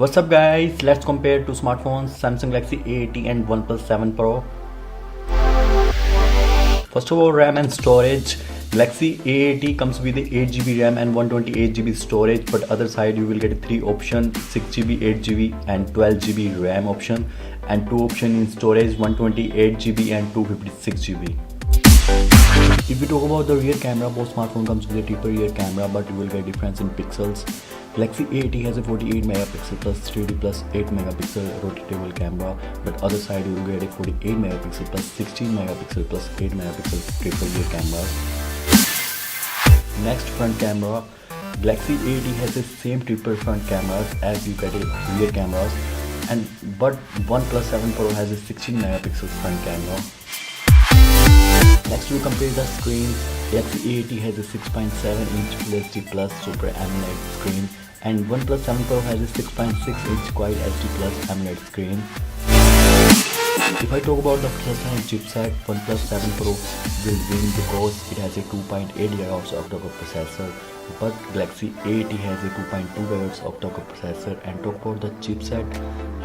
What's up guys, let's compare two smartphones, Samsung Galaxy A80 and OnePlus 7 Pro. First of all, RAM and storage. Galaxy A80 comes with 8GB RAM and 128GB storage, but other side you will get 3 options, 6GB, 8GB and 12GB RAM option, and 2 options in storage, 128GB and 256GB. If we talk about the rear camera, both smartphone comes with a deeper rear camera, but you will get difference in pixels. Galaxy A80 has a 48 megapixel plus 3D plus 8 megapixel rotatable camera, but other side you will get a 48 megapixel plus 16 megapixel plus 8 megapixel triple rear camera. Next, front camera. Galaxy A80 has the same triple front cameras as you get a rear cameras, but OnePlus 7 Pro has a 16 megapixel front camera. Next, we compare the screen. Galaxy A80 has a 6.7-inch Full HD Plus Super AMOLED screen, and OnePlus 7 Pro has a 6.6-inch Quad HD Plus AMOLED screen. If I talk about the processor and chipset, OnePlus 7 Pro will win because it has a 2.8 GHz octa-core processor, but Galaxy A80 has a 2.2 GHz octa-core processor. And talk about the chipset,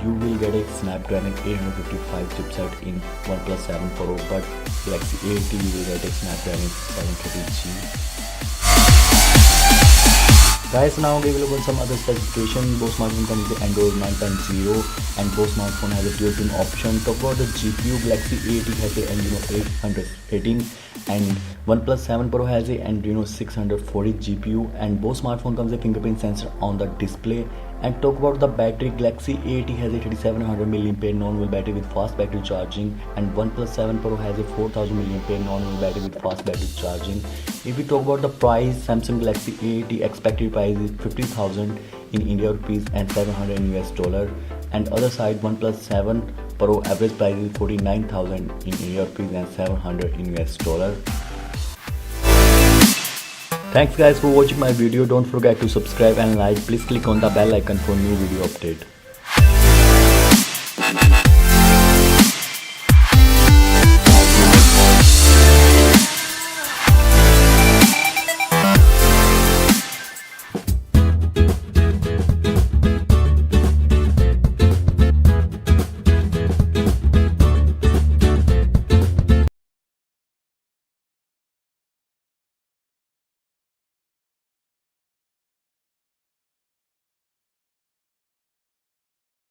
you will get a Snapdragon 855 chipset in OnePlus 7 Pro, but Galaxy A80 you will get a Snapdragon 730G. Guys, now we will look at some other specifications. Both smartphones come with Android 9.0 and both smartphones have a dual SIM option. Talk about the GPU, Galaxy A80 has a Adreno 818 and OnePlus 7 Pro has a Adreno 640 GPU, and both smartphones comes with a fingerprint sensor on the display. And talk about the battery, Galaxy A80 has a 3700 mAh non-volatile battery with fast battery charging, and OnePlus 7 Pro has a 4000 mAh non-volatile battery with fast battery charging. If we talk about the price, Samsung Galaxy A80 expected price is 50,000 in India rupees and 700 in US dollar, and other side OnePlus 7 Pro average price is 49,000 in India rupees and 700 in US dollar. Thanks guys for watching my video. Don't forget to subscribe and like. Please click on the bell icon for new video update.